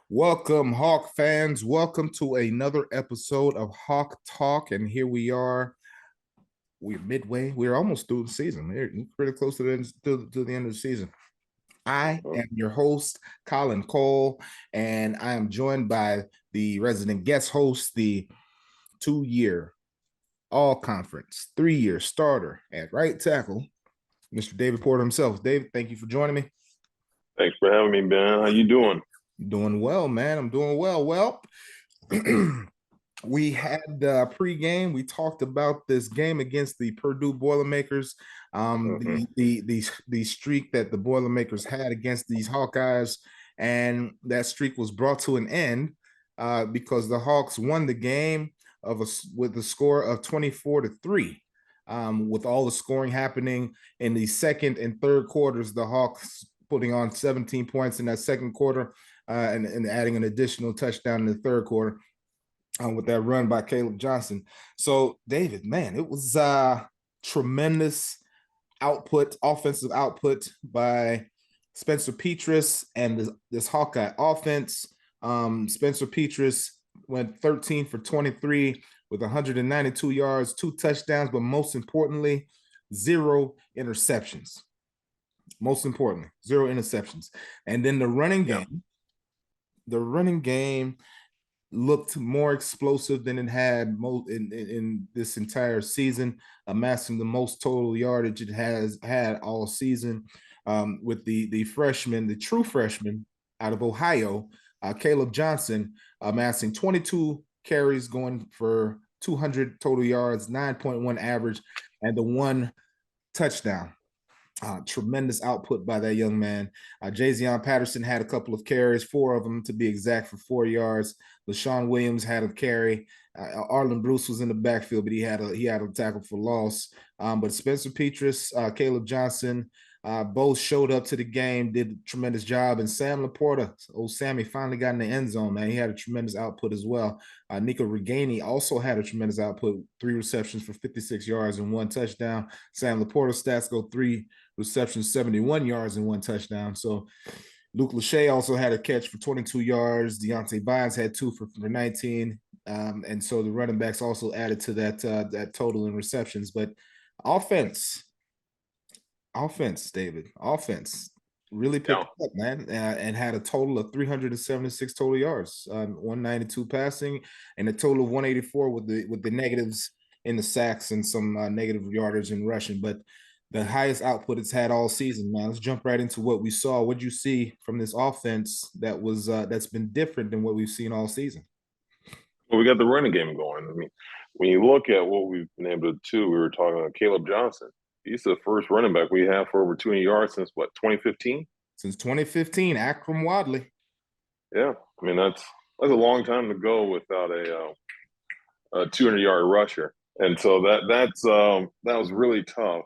Welcome, Hawk fans. Welcome to another episode of Hawk Talk. And here we are. We're midway. We're almost through the season. We're pretty close to the end of the season. I Mhm. am your host, Colin Cole, and I am joined by the resident guest host, the 2-year all conference, 3-year starter at right tackle, Mr. David Porter himself. David, thank you for joining me. Thanks for having me, Ben. How you doing? Doing well, man. I'm doing well. Well, we had pregame. We talked about this game against the Purdue Boilermakers, hmm the streak that the Boilermakers had against these Hawkeyes, and that streak was brought to an end because the Hawks won the game with a score of 24-3. With all the scoring happening in the second and third quarters, the Hawks putting on 17 points in that second quarter and adding an additional touchdown in the third quarter with that run by Caleb Johnson. So, David, man, it was tremendous output, offensive output by Spencer Petras and this Hawkeye offense. Spencer Petras went 13 for 23 with 192 yards, 2 touchdowns, but most importantly, 0 interceptions. Most importantly, 0 interceptions. And then Yeah. the running game looked more explosive than it had in this entire season, amassing the most total yardage it has had all season. With the freshman, the true freshman out of Ohio, Caleb Johnson, amassing 22 carries, going for 200 total yards, 9.1 average, and the 1 touchdown. Tremendous output by that young man. Jazion Patterson had a couple of carries, 4 of them to be exact, for 4 yards. LaShawn Williams had a carry. Arlen Bruce was in the backfield, but he had a tackle for loss. But Spencer Petras, Caleb Johnson, both showed up to the game, did a tremendous job. And Sam Laporta, old Sammy, finally got in the end zone, man. He had a tremendous output as well. Nico Reganey also had a tremendous output, 3 receptions for 56 yards and 1 touchdown. Sam Laporta's stats go 3 receptions, 71 yards, and 1 touchdown. So Luke Lachey also had a catch for 22 yards. Deontay Bynes had 2 for 19. And so the running backs also added to that total in receptions. But offense, David, offense really picked Yeah. up, man, and had a total of 376 total yards, 192 passing, and a total of 184 with the negatives in the sacks and some negative yardage in rushing. But the highest output it's had all season, man. Let's jump right into what we saw. What'd you see from this offense that's been different than what we've seen all season? Well, we got the running game going. I mean, when you look at what we've been able to do, we were talking about Caleb Johnson. He's the first running back we have for over 200 yards since what, 2015? Since 2015, Akram Wadley. Yeah. I mean, that's a long time to go without a 200-yard rusher. And so that was really tough.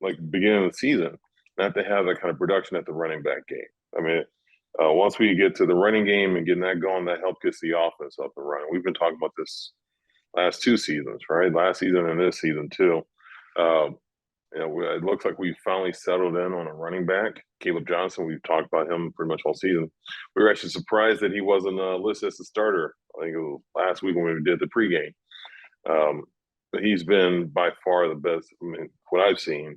Like beginning of the season, not to have that kind of production at the running back game. I mean, once we get to the running game and getting that going, that helped get the offense up and running. We've been talking about this last 2 seasons, right? Last season and this season too. Um, it looks like we finally settled in on a running back, Caleb Johnson. We've talked about him pretty much all season. We were actually surprised that he wasn't listed as a starter. I think it was last week when we did the pregame. Um, but he's been by far the best. I mean, what I've seen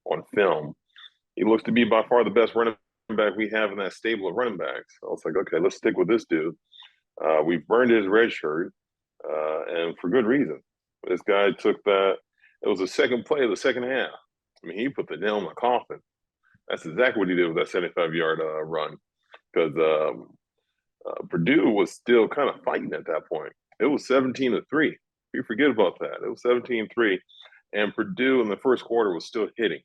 on film, he looks to be by far the best running back we have in that stable of running backs. So I was like, okay, let's stick with this dude. We've burned his red shirt, and for good reason. This guy took that. It was the second play of the second half. I mean, he put the nail in the coffin. That's exactly what he did with that 75-yard run, because Purdue was still kind of fighting at that point. It was 17-3. You forget about that. It was 17-3, and Purdue in the first quarter was still hitting.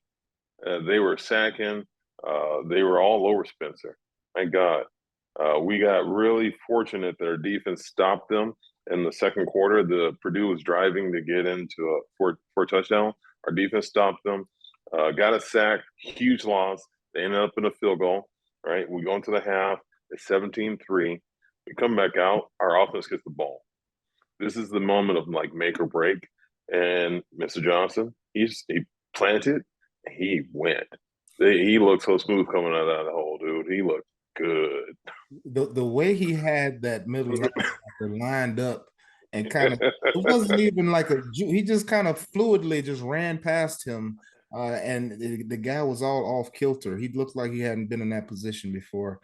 They were sacking. They were all over Spencer. Thank God. We got really fortunate that our defense stopped them in the second quarter. The Purdue was driving to get into for a touchdown. Our defense stopped them. Got a sack, huge loss. They ended up in a field goal. Right, we go into the half. It's 17-3. We come back out. Our offense gets the ball. This is the moment of like make or break. And Mr. Johnson, he planted. He went. He looked so smooth coming out of that hole, dude. He looked good. The way he had that middle linebacker lined up and kind of, it wasn't even like he just kind of fluidly just ran past him, and the guy was all off kilter. He looked like he hadn't been in that position before,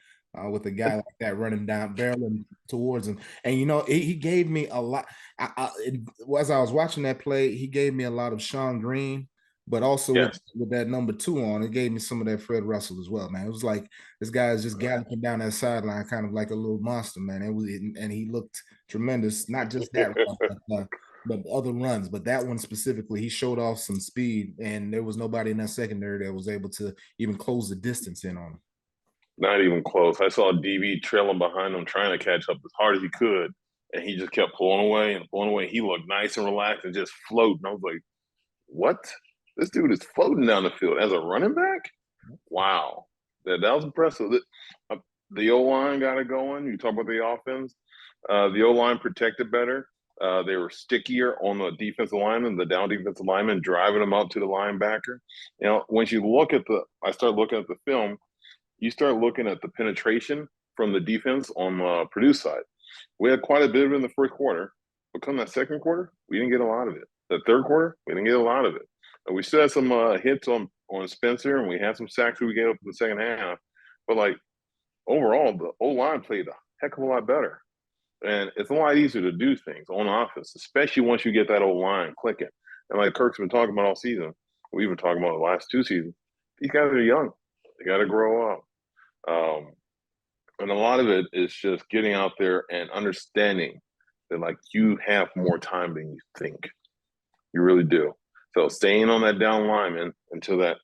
with a guy like that running down, barreling towards him. And he gave me a lot. As I was watching that play, he gave me a lot of Sean Green, but also Yes. with that number 2 on, it gave me some of that Fred Russell as well, man. It was like this guy is just galloping down that sideline, kind of like a little monster, man. And he looked tremendous. Not just that run, but other runs. But that one specifically, he showed off some speed, and there was nobody in that secondary that was able to even close the distance in on him. Not even close. I saw DB trailing behind him, trying to catch up as hard as he could, and he just kept pulling away and pulling away. He looked nice and relaxed and just floating. I was like, "What? This dude is floating down the field as a running back? Wow, that was impressive." The O line got it going. You talk about the offense. The O line protected better. They were stickier on the defensive lineman, the down defensive lineman, driving them up to the linebacker. Once you look at I started looking at the film. You start looking at the penetration from the defense on the Purdue side. We had quite a bit of it in the first quarter, but come that second quarter, we didn't get a lot of it. The third quarter, we didn't get a lot of it. And we still had some hits on Spencer, and we had some sacks we gave up in the second half. But overall, the O line played a heck of a lot better. And it's a lot easier to do things on offense, especially once you get that O line clicking. And like Kirk's been talking about all season, we've been talking about the last 2 seasons. These guys are young; they got to grow up. And a lot of it is just getting out there and understanding that you have more time than you think. You really do. So staying on that down lineman until that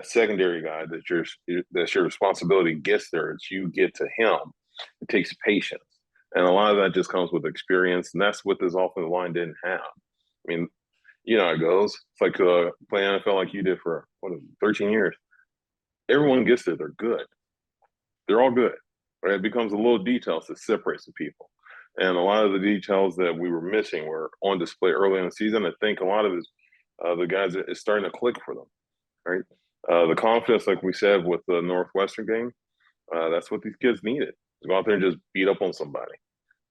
secondary guy that's your responsibility gets there, it's you get to him. It takes patience. And a lot of that just comes with experience. And that's what this offensive line didn't have. I mean, you know how it goes. It's like playing NFL like you did for 13 years. Everyone gets there, they're good. They're all good. Right? It becomes a little details that separates the people. And a lot of the details that we were missing were on display early in the season. I think a lot of it is the guys is starting to click for them. Right? The confidence, like we said, with the Northwestern game, that's what these kids needed. To go out there and just beat up on somebody.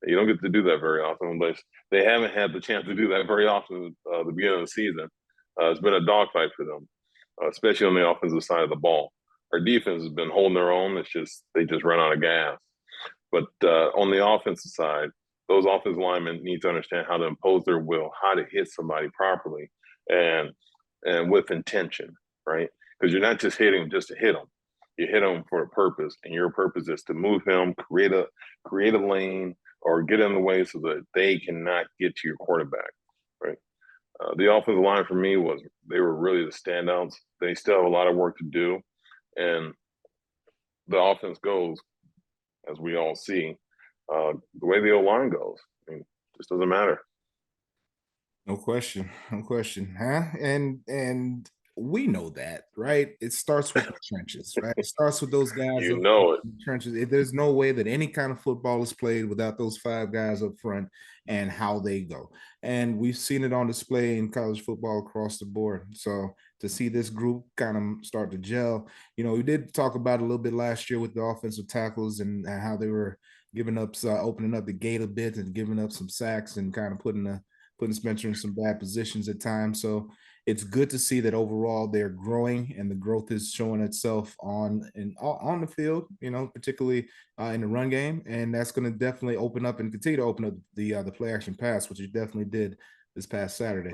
You don't get to do that very often, unless they haven't had the chance to do that very often at the beginning of the season. It's been a dogfight for them, especially on the offensive side of the ball. Our defense has been holding their own. It's just they just run out of gas. But on the offensive side, those offensive linemen need to understand how to impose their will, how to hit somebody properly, and with intention, right? Because you're not just hitting them just to hit them. You hit them for a purpose, and your purpose is to move him, create a lane, or get in the way so that they cannot get to your quarterback, right? The offensive line for me they were really the standouts. They still have a lot of work to do, and the offense goes, as we all see, the way the O line goes. I mean, it just doesn't matter. No question, no question, huh? And we know that, right? It starts with the trenches, right? It starts with those guys You up know it. in the trenches. There's no way that any kind of football is played without those 5 guys up front and how they go. And we've seen it on display in college football across the board. So to see this group kind of start to gel, we did talk about it a little bit last year with the offensive tackles and how they were giving up, opening up the gate a bit and giving up some sacks and kind of putting Spencer in some bad positions at times. So it's good to see that overall they're growing and the growth is showing itself on the field, particularly in the run game. And that's going to definitely open up and continue to open up the play action pass, which it definitely did this past Saturday.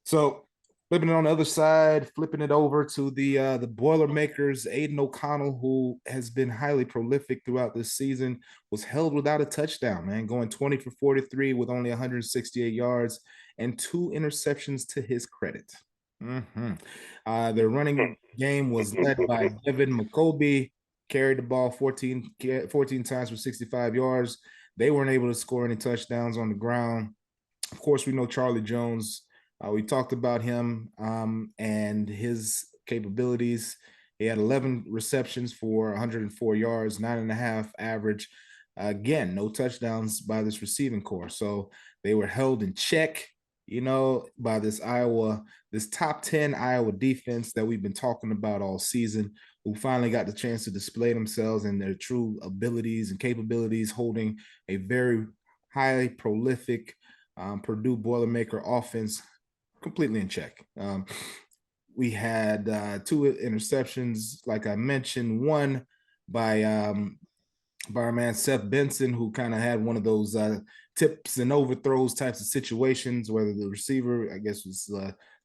So flipping it on the other side, flipping it over to the Boilermakers, Aiden O'Connell, who has been highly prolific throughout this season, was held without a touchdown, man, going 20 for 43 with only 168 yards and 2 interceptions to his credit. Their running game was led by Devin McCoby, carried the ball 14 times for 65 yards. They weren't able to score any touchdowns on the ground. Of course, we know Charlie Jones. We talked about him and his capabilities. He had 11 receptions for 104 yards, 9.5 average. Again, no touchdowns by this receiving corps. So they were held in check. by this top 10 Iowa defense that we've been talking about all season, who finally got the chance to display themselves and their true abilities and capabilities, holding a very highly prolific Purdue Boilermaker offense completely in check. We had two interceptions, like I mentioned, one by our man Seth Benson, who kind of had one of those tips and overthrows types of situations where the receiver, I guess, was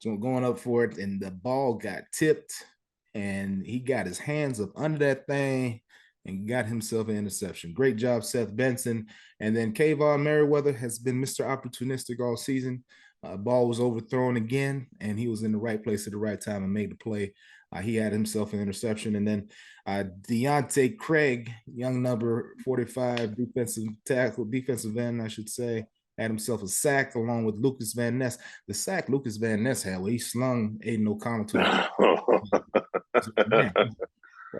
going up for it, and the ball got tipped, and he got his hands up under that thing and got himself an interception. Great job, Seth Benson. And then Kayvon Merriweather has been Mr. Opportunistic all season. Ball was overthrown again, and he was in the right place at the right time and made the play. He had himself an interception. And then Deontay Craig, young number 45 defensive end, I should say, had himself a sack along with Lucas Van Ness. The sack Lucas Van Ness had, where he slung Aiden O'Connell to the man.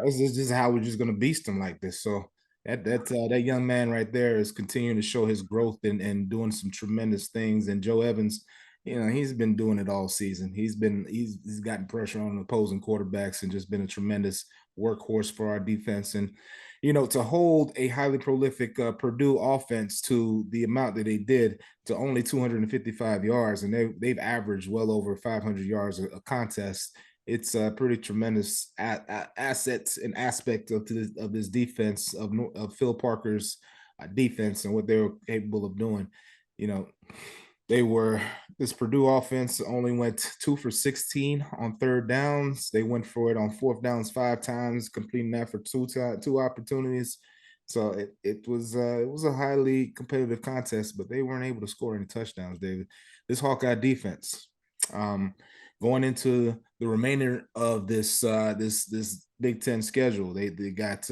This is just how we're just going to beast him like this. So that young man right there is continuing to show his growth and doing some tremendous things. And Joe Evans, he's been doing it all season. He's gotten pressure on opposing quarterbacks and just been a tremendous workhorse for our defense. And to hold a highly prolific Purdue offense to the amount that they did, to only 255 yards, and they've averaged well over 500 yards a contest. It's a pretty tremendous assets and aspect of this defense of Phil Parker's defense and what they were capable of doing. This Purdue offense only went 2 for 16 on third downs. They went for it on fourth downs 5 times, completing that for two opportunities. So it was a highly competitive contest, but they weren't able to score any touchdowns, David. This Hawkeye defense, going into the remainder of this Big Ten schedule, they got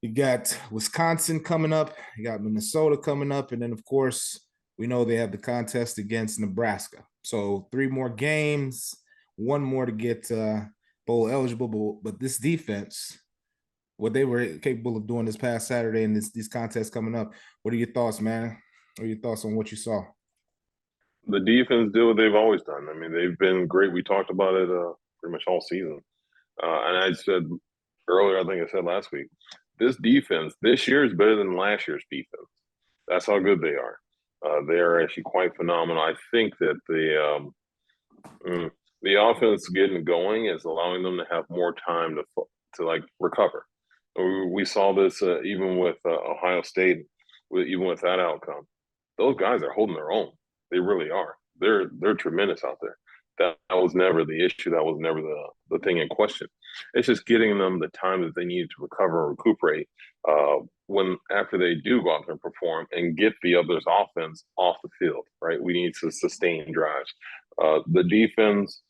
you got Wisconsin coming up, you got Minnesota coming up, and then of course we know they have the contest against Nebraska. So 3 more games, 1 more to get bowl eligible. But this defense, what they were capable of doing this past Saturday and these contests coming up, what are your thoughts, man? What are your thoughts on what you saw? The defense did what they've always done. I mean, they've been great. We talked about it pretty much all season. And I said earlier, I think I said last week, this defense this year is better than last year's defense. That's how good they are. They are actually quite phenomenal. I think that the offense getting going is allowing them to have more time to recover. We saw this even with Ohio State, even with that outcome. Those guys are holding their own. They really are. They're tremendous out there. That was never the issue. That was never the thing in question. It's just getting them the time that they need to recover and recuperate when after they do go out there and perform and get the other's offense off the field, right? We need to sustain drives. The defense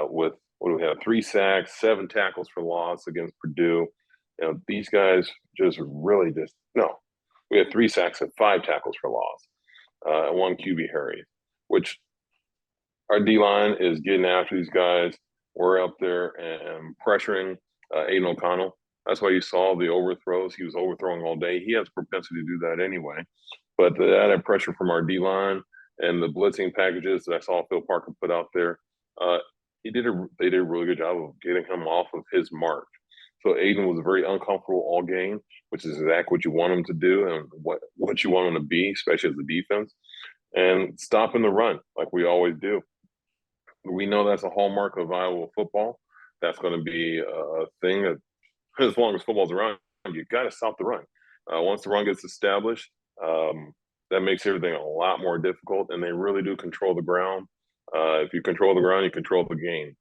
with what do we have? 3 sacks, 7 tackles for loss against Purdue. These guys just really no. We had 3 sacks and 5 tackles for loss. 1 QB hurry, which our D-line is getting after these guys. We're up there and pressuring Aiden O'Connell. That's why you saw the overthrows. He was overthrowing all day. He has a propensity to do that anyway. But the added pressure from our D-line and the blitzing packages that I saw Phil Parker put out there, they did a really good job of getting him off of his mark. So Aiden was very uncomfortable all game, which is exactly what you want him to do and what you want him to be, especially as a defense, and stopping the run like we always do. We know that's a hallmark of Iowa football. That's going to be a thing that, as long as football's around, you got to stop the run. Once the run gets established, that makes everything a lot more difficult, and they really do control the ground. If you control the ground, you control the game.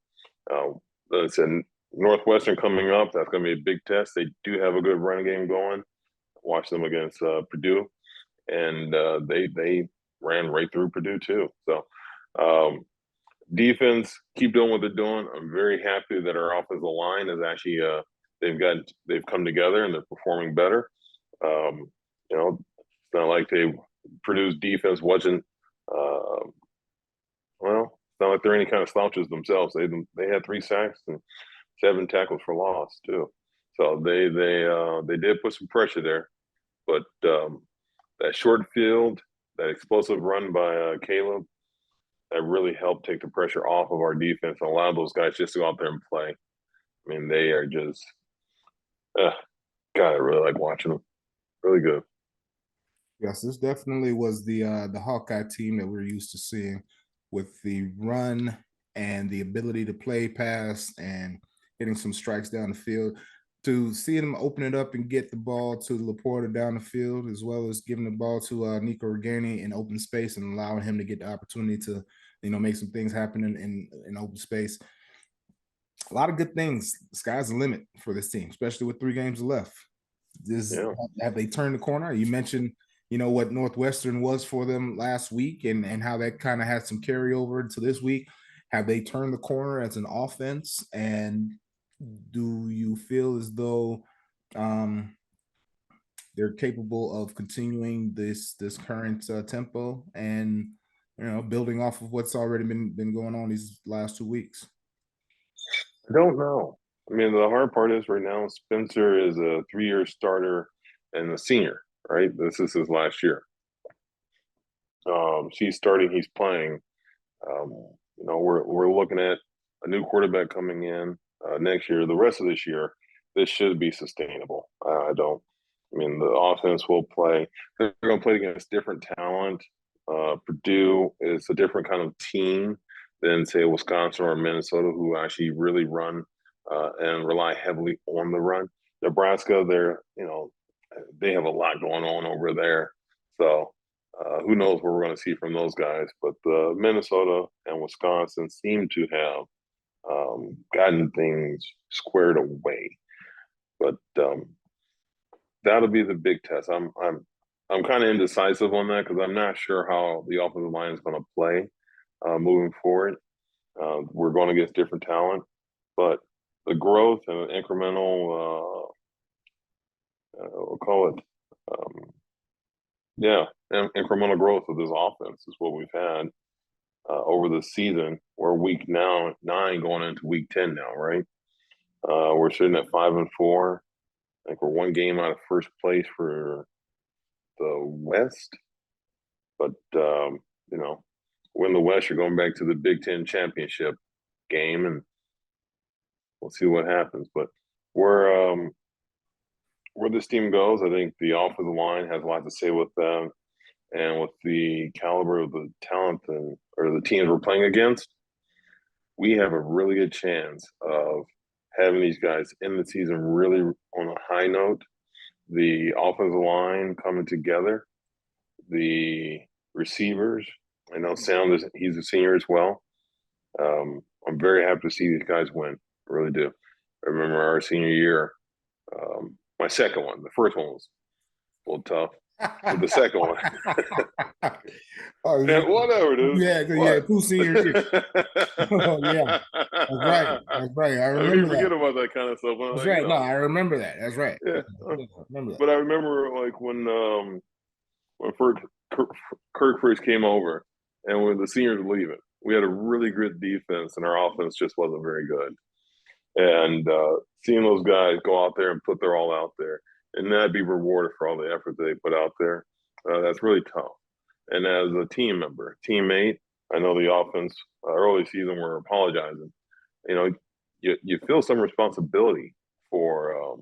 It's in Northwestern coming up. That's going to be a big test. They do have a good running game going. Watch them against Purdue, and they ran right through Purdue too. So defense, keep doing what they're doing. I'm very happy that our offensive line is actually they've come together and they're performing better. It's not like Purdue's defense wasn't it's not like they're any kind of slouches themselves. They had 3 sacks and 7 tackles for loss too. So they did put some pressure there, but that short field, that explosive run by Caleb, that really helped take the pressure off of our defense and allow those guys just to go out there and play. I mean, they are just, uh, God, I really like watching them. Really good. Yes, this definitely was the Hawkeye team that we're used to seeing, with the run and the ability to play pass and hitting some strikes down the field. To see them open it up and get the ball to Laporta down the field, as well as giving the ball to Nico Regani in open space and allowing him to get the opportunity to, make some things happen in open space. A lot of good things. The sky's the limit for this team, especially with 3 games left. Yeah. Have they turned the corner? You mentioned, what Northwestern was for them last week, and how that kind of had some carryover into this week. Have they turned the corner as an offense? And do you feel as though they're capable of continuing this current tempo and building off of what's already been going on these last 2 weeks? I don't know. I mean, the hard part is right now, Spencer is a 3-year starter and a senior, right? This is his last year. She's starting, he's playing. Um, we're looking at a new quarterback coming in next year. The rest of this year, this should be sustainable. I don't. I mean, the offense will play. They're going to play against different talent. Purdue is a different kind of team than, say, Wisconsin or Minnesota, who actually really run and rely heavily on the run. Nebraska, they have a lot going on over there. So who knows what we're going to see from those guys? But Minnesota and Wisconsin seem to have gotten things squared away. But that'll be the big test. I'm kind of indecisive on that because I'm not sure how the offensive line is going to play moving forward. We're going against different talent, but the growth and incremental, we'll call it, incremental growth of this offense is what we've had over the season. We're week 9 going into week 10 now, right? We're sitting at 5-4. I think we're 1 game out of first place for the West, but win the West, you're going back to the Big Ten championship game, and we'll see what happens. But where this team goes, I think the offensive line has a lot to say with them, and with the caliber of the talent or the teams we're playing against, we have a really good chance of having these guys in the season really on a high note. The offensive line coming together, the receivers. I know Sam he's a senior as well. I'm very happy to see these guys win. I really do. I remember our senior year, my second one. The first one was a little tough, but the second one, Oh, yeah, whatever, dude. yeah, 2 senior years. Oh, yeah, that's right. That's right. I remember You forget about that kind of stuff. That's right. No, I remember that. That's right. Yeah. I remember that. But I remember like when Kirk first came over, and when the seniors were leaving, we had a really good defense, and our offense just wasn't very good. And seeing those guys go out there and put their all out there, and that be rewarded for all the effort they put out there, that's really tough. And as a team member, teammate, I know the offense early season were apologizing. You feel some responsibility for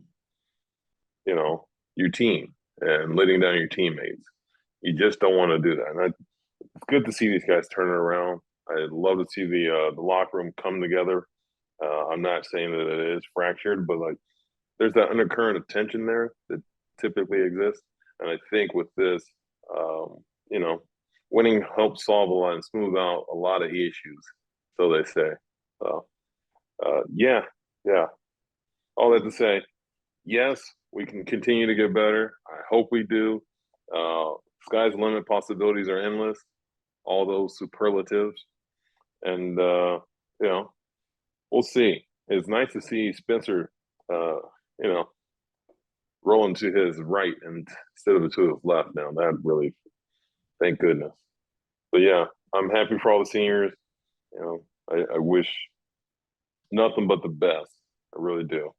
your team and letting down your teammates. You just don't want to do that. And it's good to see these guys turn it around. I'd love to see the locker room come together. I'm not saying that it is fractured, but like there's that undercurrent of tension there that typically exists. And I think with this, winning helps solve a lot and smooth out a lot of issues. So they say. So, yeah. All that to say, yes, we can continue to get better. I hope we do. Sky's the limit. Possibilities are endless. All those superlatives, and we'll see. It's nice to see Spencer, rolling to his right instead of to his left now. That really, thank goodness. But yeah, I'm happy for all the seniors. I wish nothing but the best. I really do.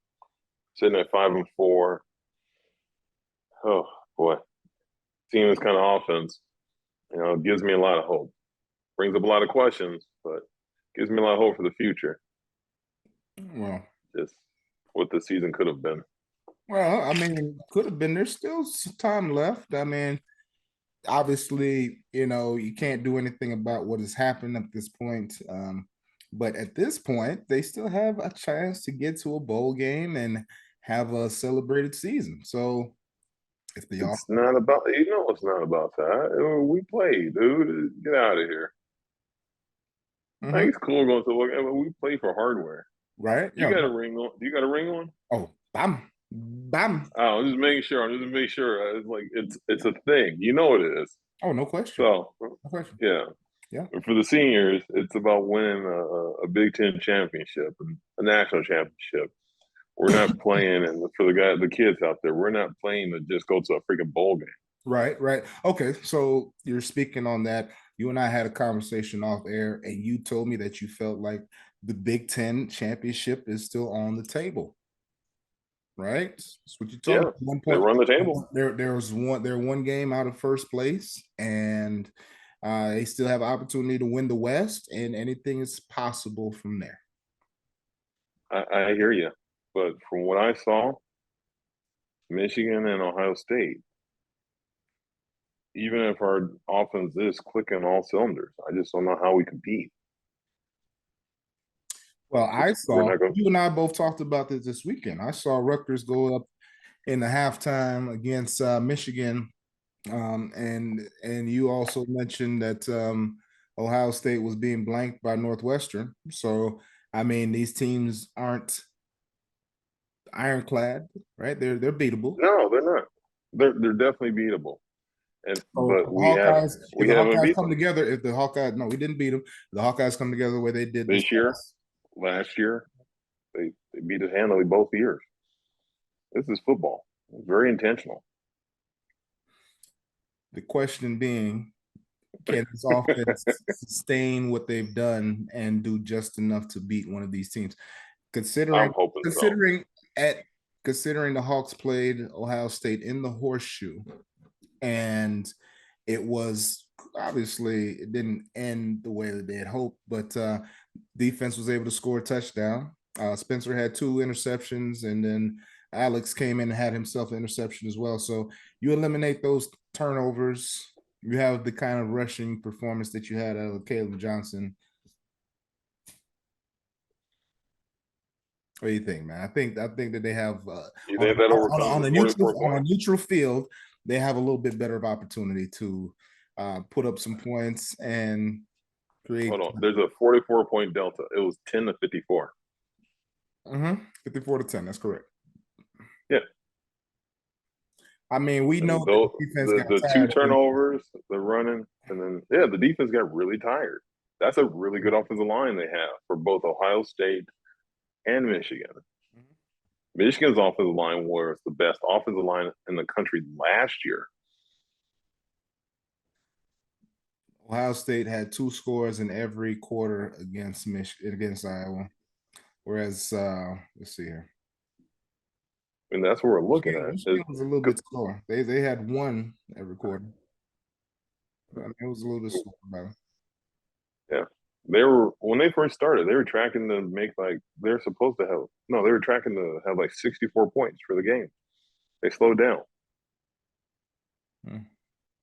Sitting at 5-4. Oh boy, seeing this kind of offense, it gives me a lot of hope. brings up a lot of questions, but gives me a lot of hope for the future. Well, Just what the season could have been. well, I mean, could have been. There's still some time left. I mean, obviously, you can't do anything about what has happened at this point. But at this point, they still have a chance to get to a bowl game and have a celebrated season. So if the It's offense, not about it's not about that. We played, dude. Get out of here. I Mhm, think it's cool going to look. We play for hardware. right? You Yeah. got a ring on? Do you got a ring on? Oh, bam, bam. Oh, I'm just making sure. I'm just making sure. It's like it's a thing. You know what it is. Oh, no question. So No question. yeah, Yeah. for the seniors, it's about winning a Big Ten championship and a national championship. We're not playing, and for the kids out there, we're not playing to just go to a freaking bowl game. Right, right. Okay, so you're speaking on that. You and I had a conversation off air, and you told me that you felt like the Big Ten championship is still on the table. Right? That's what you told me Yeah, at one they point. run the table. They're one game out of first place, and they still have opportunity to win the West, and anything is possible from there. I hear you, but from what I saw, Michigan and Ohio State, even if our offense is clicking all cylinders, I just don't know how we compete. Well, I We're saw not going. you and I both talked about this weekend. I saw Rutgers go up in the halftime against Michigan. And you also mentioned that Ohio State was being blanked by Northwestern. So I mean, these teams aren't ironclad, right? They're beatable. No, they're not. They're definitely beatable, and So but if we the haven't Hawkeyes beat come them together, if the Hawkeyes, no, we didn't beat them. The Hawkeyes come together the way they did this this year. past. Last year, they beat us handily both years. This is football. It's very intentional. The question being, can this offense sustain what they've done and do just enough to beat one of these teams? Considering I'm hoping so. considering at considering the Hawks played Ohio State in the horseshoe, and it was obviously it didn't end the way that they had hoped, but defense was able to score a touchdown. Spencer had two interceptions, and then Alex came in and had himself an interception as well. So you eliminate those turnovers. You have the kind of rushing performance that you had out of Caleb Johnson. What do you think, man? I think that they have You think that overcomes the 44 on a points? neutral field, they have a little bit better of opportunity to put up some points and create Hold on. There's a 44-point delta. It was 10 to 54. 54-10. That's correct. Yeah. I mean, we know And that the defense got the two tired. turnovers, the running, and then the defense got really tired. That's a really good offensive line they have for both Ohio State and Michigan. Michigan's offensive line was the best offensive line in the country last year. Ohio State had two scores in every quarter against against Iowa, whereas let's see here. And that's what we're looking at. Michigan was a little bit slower. They had one every quarter. I mean, it was a little bit slower about it. Yeah. They were when they first started, they were tracking to make they're supposed to have they were tracking to have 64 points for the game. They slowed down.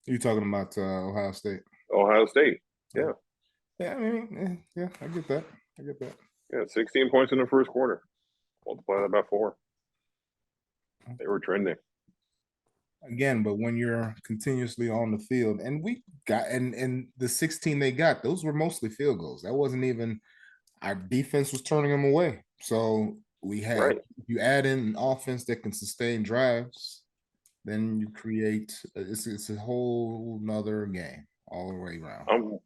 You talking about Ohio State? Ohio State. Yeah. Yeah, I mean, yeah, I get that. I get that. Yeah, 16 points in the first quarter. Multiply that by 4. They were trending. Again, but when you're continuously on the field, and we got and the 16 they got, those were mostly field goals. That wasn't even our defense was turning them away. So we had Right. you add in an offense that can sustain drives, then you create it's a whole nother game all the way around.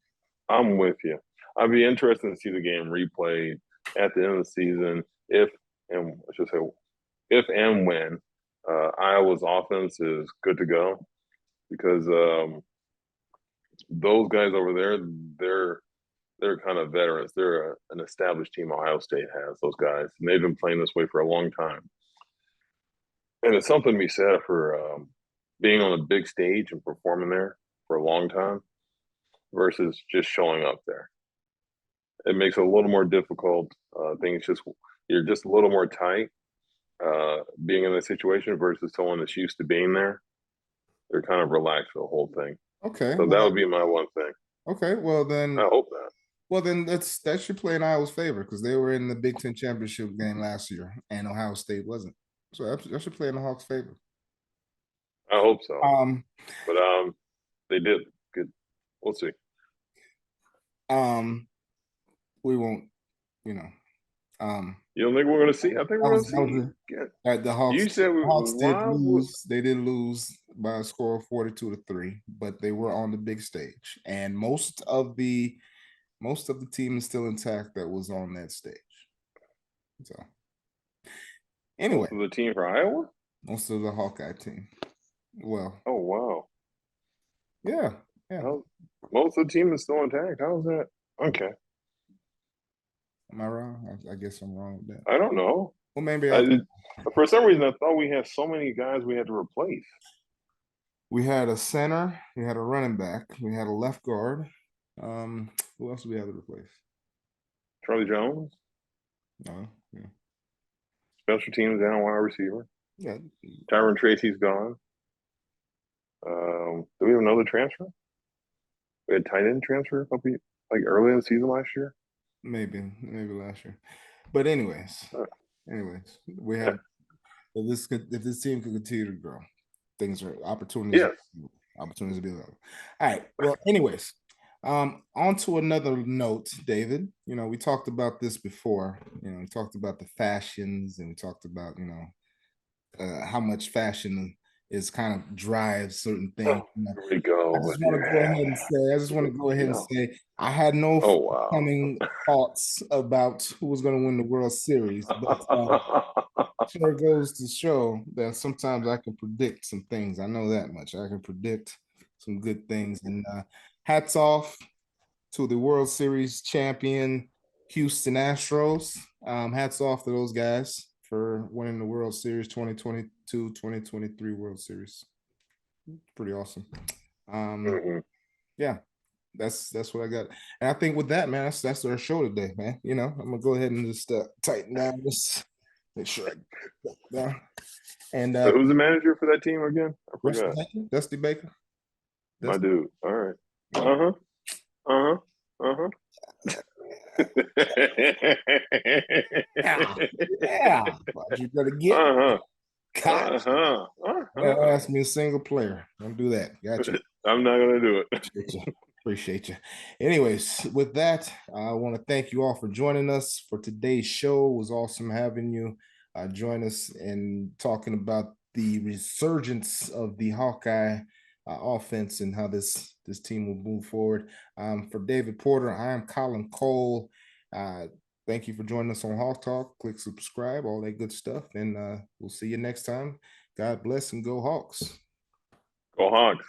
I'm with you. I'd be interested to see the game replayed at the end of the season if and I should say if and when Iowa's offense is good to go because those guys over there they're kind of veterans. They're an established team. Ohio State has those guys, and they've been playing this way for a long time. And it's something to be said for being on a big stage and performing there for a long time versus just showing up there. It makes it a little more difficult. You're just a little more tight being in that situation versus someone that's used to being there. They're kind of relaxed for the whole thing. Okay. So that would be my one thing. Okay. Well, then. I hope that. Well, then that should play in Iowa's favor because they were in the Big Ten championship game last year, and Ohio State wasn't. So that should play in the Hawks' favor. I hope so. Um, But they did good. We'll see. we won't, you know. You don't think we're going to see? I think we're going to see. The Hawks. You said the Hawks did lose. Would... They did lose by a score of 42-3, but they were on the big stage, and most of the team is still intact that was on that stage. So, anyway, most of the team for Iowa. Most of the Hawkeye team. Well. Oh wow. Yeah. Most of the team is still intact. How's that? Okay. Am I wrong? I guess I'm wrong with that. I don't know. Well, maybe for some reason I thought we had so many guys we had to replace. We had a center, we had a running back, we had a left guard. Who else do we have to replace? Charlie Jones. No. Yeah. Special teams down wide receiver. Yeah. Tyron Tracy's gone. Do we have another transfer? We had tight end transfer a couple like early in the season last year. Maybe last year. But anyways, we have if this team can continue to grow, things are opportunities. Yes. Opportunities to be available. All right. Well, anyways, on to another note, David. We talked about this before. We talked about the fashions, and we talked about how much fashion is kind of drives certain things. Here we go. I just want to go ahead and say I had no coming thoughts about who was going to win the World Series, but sure goes to show that sometimes I can predict some things. I know that much. I can predict some good things. And hats off to the World Series champion Houston Astros. Hats off to those guys for winning the World Series 2022-2023 World Series. Pretty awesome. Yeah, that's what I got. And I think with that, man, that's our show today, man. I'm gonna go ahead and just tighten down this, make sure I get down. And so who's the manager for that team again? I forgot. Dusty Baker. My dude. All right. Yeah. You better get. Ask me a single player. Don't do that. Gotcha. I'm not gonna do it. Appreciate you. Anyways, with that, I want to thank you all for joining us for today's show. It was awesome having you join us and talking about the resurgence of the Hawkeye offense and how this team will move forward. For David Porter, I am Colin Cole. Thank you for joining us on Hawk Talk. Click subscribe, all that good stuff, and we'll see you next time. God bless and go Hawks. Go Hawks.